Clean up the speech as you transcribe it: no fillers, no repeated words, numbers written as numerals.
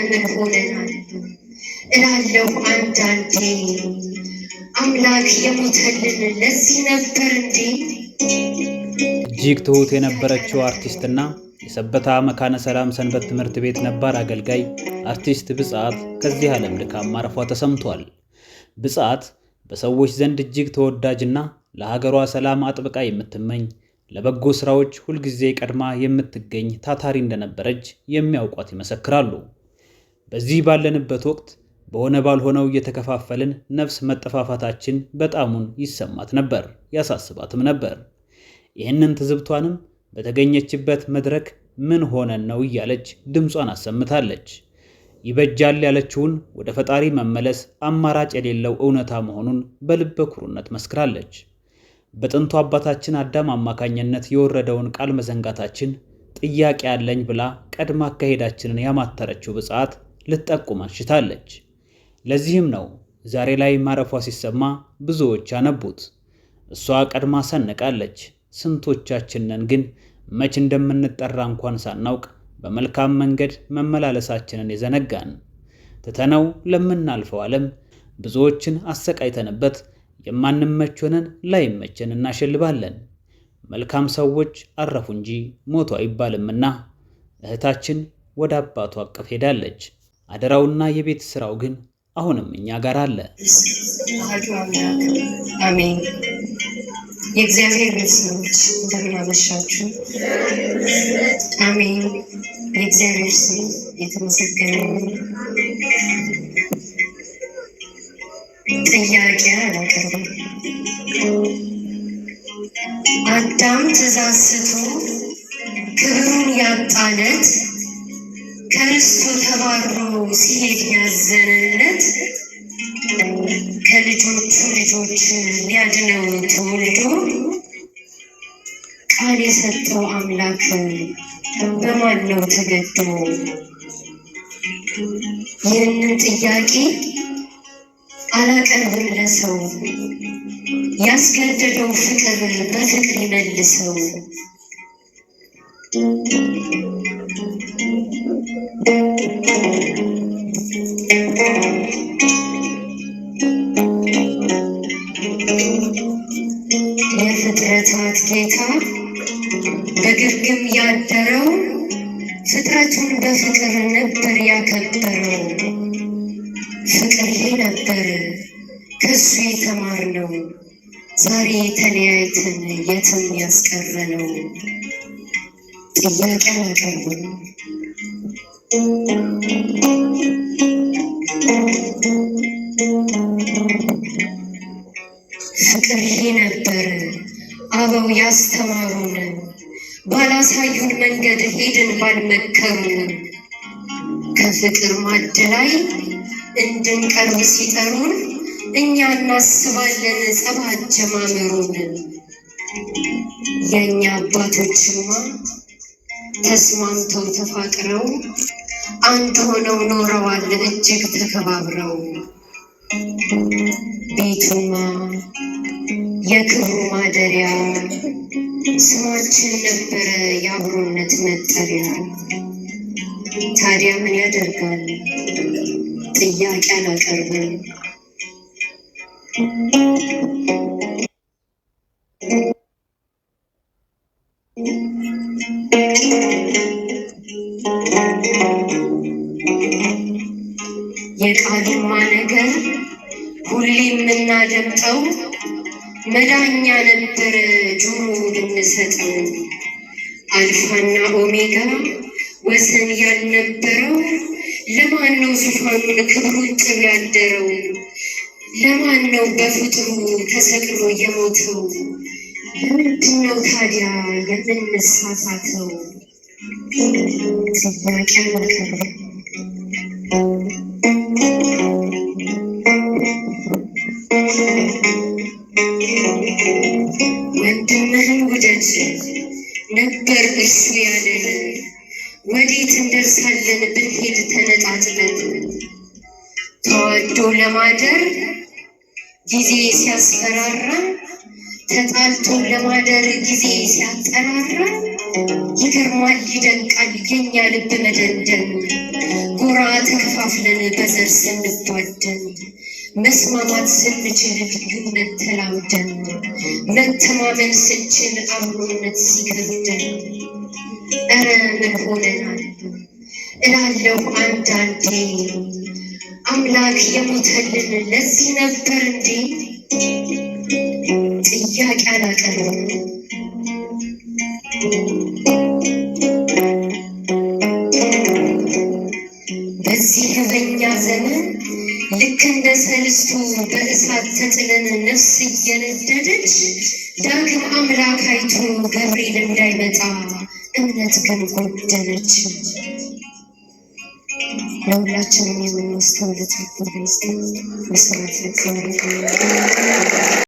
ምን ሆነናል እላለሁ አንዳንዴ። አምላክ የሞተልን ለዚህ ነበር እንዴ? እጅግ ትሁት የነበረችው አርቲስትና የሰበታ መካነ ሰላም ሰንበት ትምህርት ቤት ነባር አገልጋይ አርቲስት ብጽዓት ከዚህ ዓለም ድካም ማረፏ ተሰምቷል። ብጽዓት በሰዎች ዘንድ እጅግ ተወዳጅና ለሀገሯ ሰላም አጥብቃ የምትመኝ ለበጎ ስራዎች ሁልጊዜ ቀድማ የምትገኝ ታታሪ እንደነበረች የሚያውቋት ይመሰክራሉ። በዚህ ባለንበት ወቅት በሆነ ባልሆነው እየተከፋፈልን ነፍስ መጠፋፋታችን በጣሙን ይሰማት ነበር፣ ያሳስባትም ነበር። ይህንን ትዝብቷንም በተገኘችበት መድረክ ምን ሆነን ነው እያለች ድምጿን አሰምታለች። ይበጃል ያለችውን ወደ ፈጣሪ መመለስ አማራጭ የሌለው እውነታ መሆኑን በልበ ኩሩነት መስክራለች። በጥንቱ አባታችን አዳም አማካኝነት የወረደውን ቃል መዘንጋታችን ጥያቄ አለኝ ብላ ቀድማ አካሄዳችንን ያማተረችው ብጽዓት ልትጠቁም አንሽታለች። ለዚህም ነው ዛሬ ላይ ማረፏ ሲሰማ ብዙዎች አነቡት። እሷ ቀድማ ሰንቃለች። ስንቶቻችንን ግን መች እንደምንጠራ እንኳን ሳናውቅ በመልካም መንገድ መመላለሳችንን የዘነጋን? ትተነው ለምናልፈው ዓለም ብዙዎችን አሰቃይተንበት የማንመች ሆነን ላይመቸን እናሸልባለን። መልካም ሰዎች አረፉ እንጂ ሞቱ አይባልምና እህታችን ወደ አባቷ አቀፍ ሄዳለች። አደራውና የቤት ስራው ግን አሁንም እኛ ጋር አለ። አሜን። የእግዚአብሔር ቤተሰቦች እንደምን አመሻችሁ? አሜን። የእግዚአብሔር ስም የተመሰገነ ይሁን። ጥያቄ አላቀርብም። አዳም ትእዛዝ ስቶ ክብሩን ያጣለት ከርስቱ ተባሮ ሲሄድ ያዘነለት ከልጆቹ ልጆች ሊያድነው ተወልዶ ቃል የሰጠው አምላክ በማን ነው ተገዶ? ይህንን ጥያቄ አላቀርብም ለሰው፣ ያስገደደው ፍቅር በፍቅር ይመልሰው። የፍጥረታት ጌታ በግርግም ያደረው ፍጥረቱን በፍቅር ነበር ያከበረው። ፍቅር ይሄ ነበር ከሱ የተማርነው፣ ዛሬ ተለያይተን የትም ያስቀረነው። ጥያቄ አላቀርብም። ፍቅር ይሄ ነበር አበው ያስተማሩን፣ ባላሳዩን መንገድ ሄድን ባልመከሩን። ከፍቅር ማዕድ ላይ እንድንቀርብ ሲጠሩን እኛ እናስባለን ጸብ አጀማመሩን። የእኛ አባቶችማ ተስማምተው ተፋቅረው አንድ ሆነው ኖረዋል እጅግ ተከባብረው። ቤቱማ የክብሩ ማደሪያ ስማችን ነበረ የአብሮነት መጠሪያ። ታዲያ ምን ያደርጋል ጥያቄ አላቀርብም። የቃሉማ ነገር ሁሌ የምናደምጠው መዳኛ ነበር ጆሮ ብንሰጠው። አልፋና ኦሜጋ ወሰን ያልነበረው ለማን ነው ዙፋኑን ክብሩን ጥሎ ያደረው? ለማን ነው በፍጥሩ ተሰቅሎ የሞተው? ለምንድን ነው ታዲያ የምንሳሳተው? ጥያቄ አላቀርብም። ወንድምህን ውደድ ነበር እርሱ ያለን፣ ወዴት እንደርሳለን ብንሄድ ተነጣጥለን። ተዋዶ ለማደር ጊዜ ሲያስፈራራ፣ ተጣልቶ ለማደር ጊዜ ሲያጠራራ፣ ይገርማል ይደንቃል የኛ ልብ መደንደን። ጎራ ተከፋፍለን በዘር ስንቧደን መስማማት ስንችል ልዩነት ተላምደን መተማመን ስንችል አብሮነት ሲከብደን እረ ምን ሆነናል እላለሁ አንዳንዴ አምላክ የሞተልን ለዚህ ነበር እንዴ? ጥያቄ አላቀርብም። በዚህ በኛ ዘመን ልክ እንደ ሰልስቱ በእሳት ተጥለን ነፍስ እየነደደች ዳግም አምላክ አይቶ ገብርኤል እንዳይመጣ እምነት ግን ጎደለች። ለሁላችንም የምንወስደው ለትርጉም መስራት